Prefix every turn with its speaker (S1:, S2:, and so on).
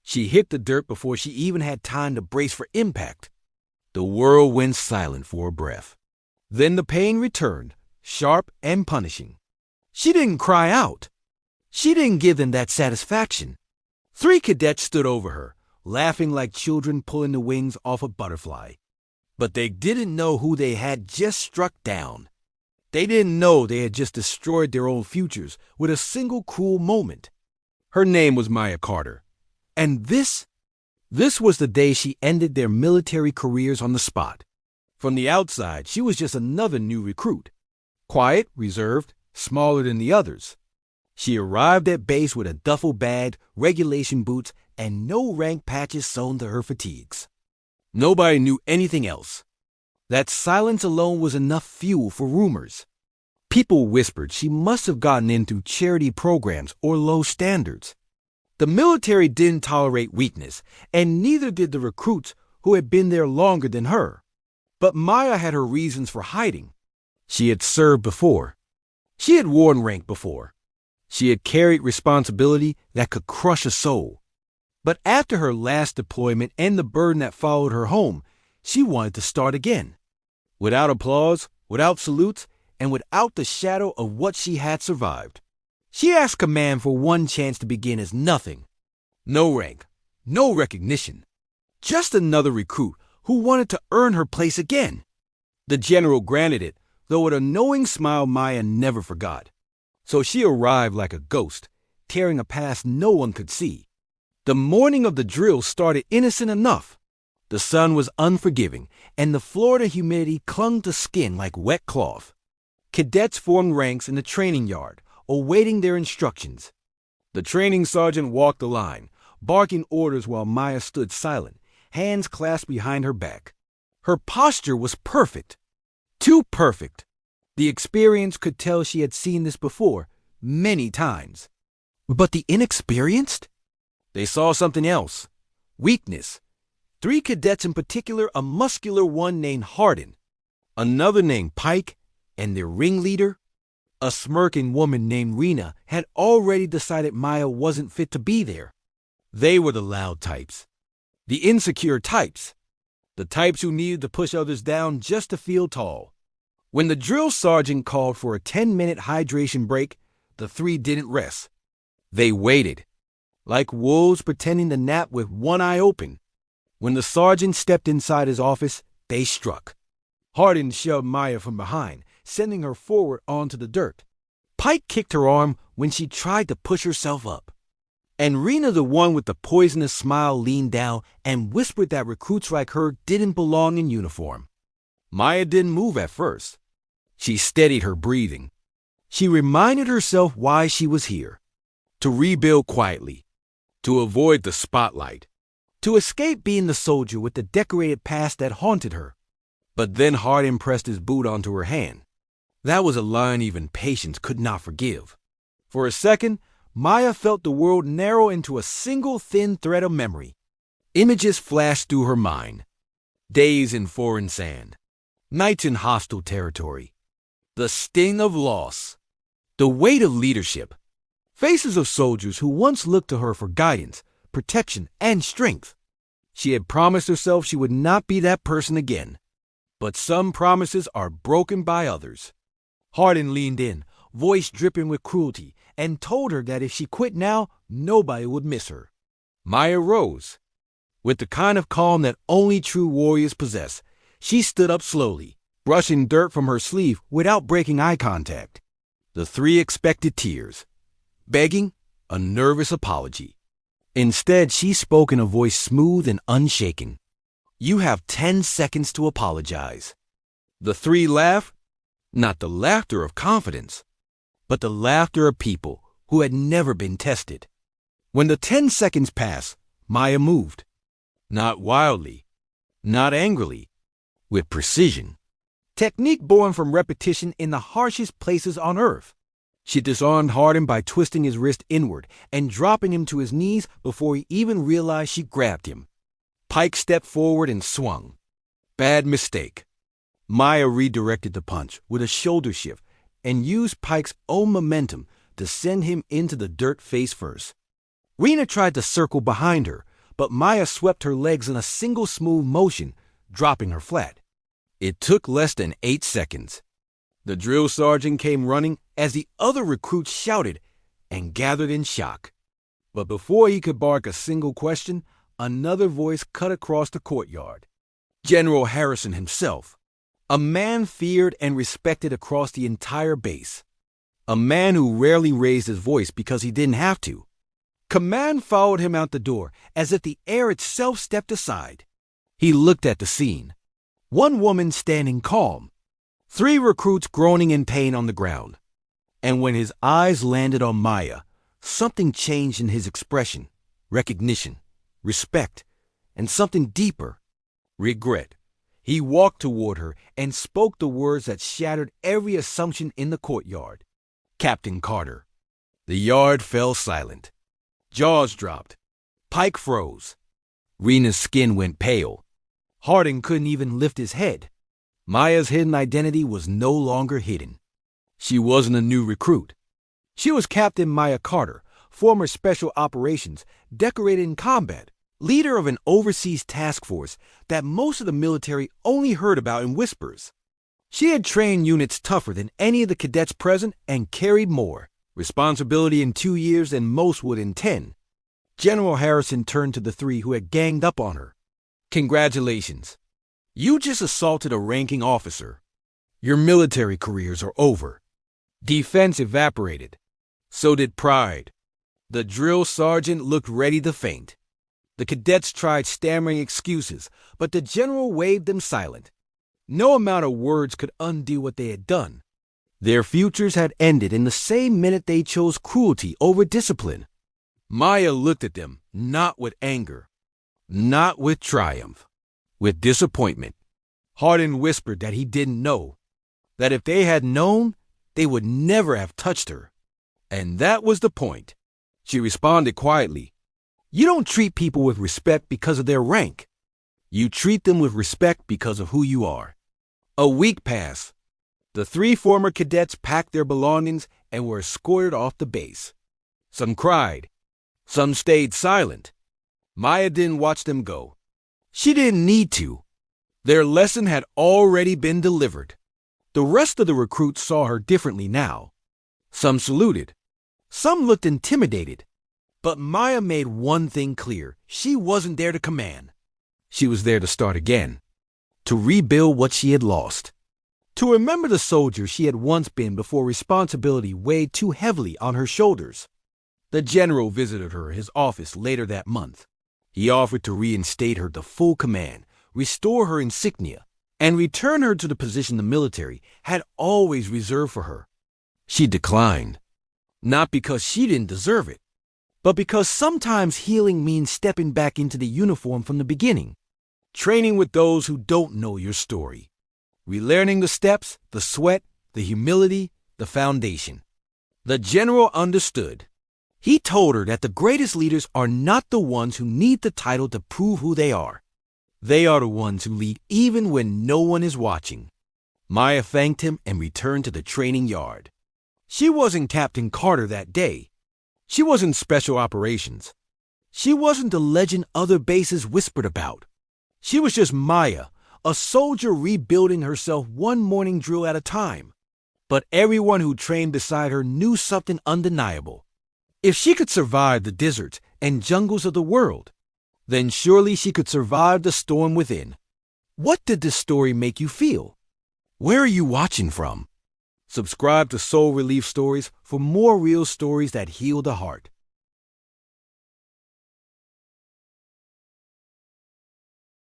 S1: She hit the dirt before she even had time to brace for impact. The world went silent for a breath. Then the pain returned, sharp and punishing. She didn't cry out. She didn't give them that satisfaction. 3 cadets stood over her, laughing like children pulling the wings off a butterfly. But they didn't know who they had just struck down. They didn't know they had just destroyed their own futures with a single cruel moment. Her name was Maya Carter. And this was the day she ended their military careers on the spot. From the outside, she was just another new recruit. Quiet, reserved, smaller than the others. She arrived at base with a duffel bag, regulation boots, and no rank patches sewn to her fatigues. Nobody knew anything else. That silence alone was enough fuel for rumors. People whispered she must have gotten in through charity programs or low standards. The military didn't tolerate weakness, and neither did the recruits who had been there longer than her. But Maya had her reasons for hiding. She had served before. She had worn rank before. She had carried responsibility that could crush a soul. But after her last deployment and the burden that followed her home, she wanted to start again. Without applause, without salutes, and without the shadow of what she had survived. She asked command for one chance to begin as nothing. No rank, no recognition. Just another recruit who wanted to earn her place again. The general granted it, though with a knowing smile Maya never forgot. So she arrived like a ghost, tearing a path no one could see. The morning of the drill started innocent enough. The sun was unforgiving, and the Florida humidity clung to skin like wet cloth. Cadets formed ranks in the training yard, awaiting their instructions. The training sergeant walked the line, barking orders while Maya stood silent, hands clasped behind her back. Her posture was perfect. Too perfect. The experience could tell she had seen this before, many times. But the inexperienced? They saw something else. Weakness. 3 cadets in particular, a muscular one named Hardin, another named Pike, and their ringleader, a smirking woman named Rena, had already decided Maya wasn't fit to be there. They were the loud types. The insecure types. The types who needed to push others down just to feel tall. When the drill sergeant called for a 10-minute hydration break, the 3 didn't rest. They waited, like wolves pretending to nap with one eye open. When the sergeant stepped inside his office, they struck. Hardin shoved Maya from behind, sending her forward onto the dirt. Pike kicked her arm when she tried to push herself up. And Rena, the one with the poisonous smile, leaned down and whispered that recruits like her didn't belong in uniform. Maya didn't move at first. She steadied her breathing. She reminded herself why she was here. To rebuild quietly. To avoid the spotlight. To escape being the soldier with the decorated past that haunted her. But then Hardin pressed his boot onto her hand. That was a line even patience could not forgive. For a second, Maya felt the world narrow into a single thin thread of memory. Images flashed through her mind. Days in foreign sand. Nights in hostile territory. The sting of loss. The weight of leadership. Faces of soldiers who once looked to her for guidance, protection, and strength. She had promised herself she would not be that person again. But some promises are broken by others. Hardin leaned in, voice dripping with cruelty, and told her that if she quit now, nobody would miss her. Maya rose. With the kind of calm that only true warriors possess, she stood up slowly, brushing dirt from her sleeve without breaking eye contact. The 3 expected tears. Begging, a nervous apology. Instead, she spoke in a voice smooth and unshaken. You have 10 seconds to apologize. The 3 laughed, not the laughter of confidence, but the laughter of people who had never been tested. When the 10 seconds passed, Maya moved. Not wildly, not angrily, with precision. Technique born from repetition in the harshest places on earth. She disarmed Hardin by twisting his wrist inward and dropping him to his knees before he even realized she grabbed him. Pike stepped forward and swung. Bad mistake. Maya redirected the punch with a shoulder shift and used Pike's own momentum to send him into the dirt face first. Rena tried to circle behind her, but Maya swept her legs in a single smooth motion, dropping her flat. It took less than 8 seconds. The drill sergeant came running as the other recruits shouted and gathered in shock. But before he could bark a single question, another voice cut across the courtyard. General Harrison himself, a man feared and respected across the entire base. A man who rarely raised his voice because he didn't have to. Command followed him out the door as if the air itself stepped aside. He looked at the scene. One woman standing calm. 3 recruits groaning in pain on the ground. And when his eyes landed on Maya, something changed in his expression, recognition, respect, and something deeper, regret. He walked toward her and spoke the words that shattered every assumption in the courtyard. Captain Carter. The yard fell silent. Jaws dropped. Pike froze. Rena's skin went pale. Harding couldn't even lift his head. Maya's hidden identity was no longer hidden. She wasn't a new recruit. She was Captain Maya Carter, former Special Operations, decorated in combat, leader of an overseas task force that most of the military only heard about in whispers. She had trained units tougher than any of the cadets present and carried more responsibility in 2 years than most would in 10. General Harrison turned to the 3 who had ganged up on her. Congratulations. You just assaulted a ranking officer. Your military careers are over. Defense evaporated. So did pride. The drill sergeant looked ready to faint. The cadets tried stammering excuses, but the general waved them silent. No amount of words could undo what they had done. Their futures had ended in the same minute they chose cruelty over discipline. Maya looked at them, not with anger, not with triumph, with disappointment. Hardin whispered that he didn't know, that if they had known, they would never have touched her. And that was the point. She responded quietly. You don't treat people with respect because of their rank. You treat them with respect because of who you are. A week passed. The 3 former cadets packed their belongings and were escorted off the base. Some cried. Some stayed silent. Maya didn't watch them go. She didn't need to. Their lesson had already been delivered. The rest of the recruits saw her differently now. Some saluted. Some looked intimidated. But Maya made one thing clear. She wasn't there to command. She was there to start again. To rebuild what she had lost. To remember the soldier she had once been before responsibility weighed too heavily on her shoulders. The general visited her at his office later that month. He offered to reinstate her to full command, restore her insignia, and return her to the position the military had always reserved for her. She declined. Not because she didn't deserve it, but because sometimes healing means stepping back into the uniform from the beginning. Training with those who don't know your story. Relearning the steps, the sweat, the humility, the foundation. The general understood. He told her that the greatest leaders are not the ones who need the title to prove who they are. They are the ones who lead even when no one is watching. Maya thanked him and returned to the training yard. She wasn't Captain Carter that day. She wasn't Special Operations. She wasn't the legend other bases whispered about. She was just Maya, a soldier rebuilding herself one morning drill at a time. But everyone who trained beside her knew something undeniable. If she could survive the deserts and jungles of the world, then surely she could survive the storm within. What did this story make you feel? Where are you watching from? Subscribe to Soul Relief Stories for more real stories that heal the heart.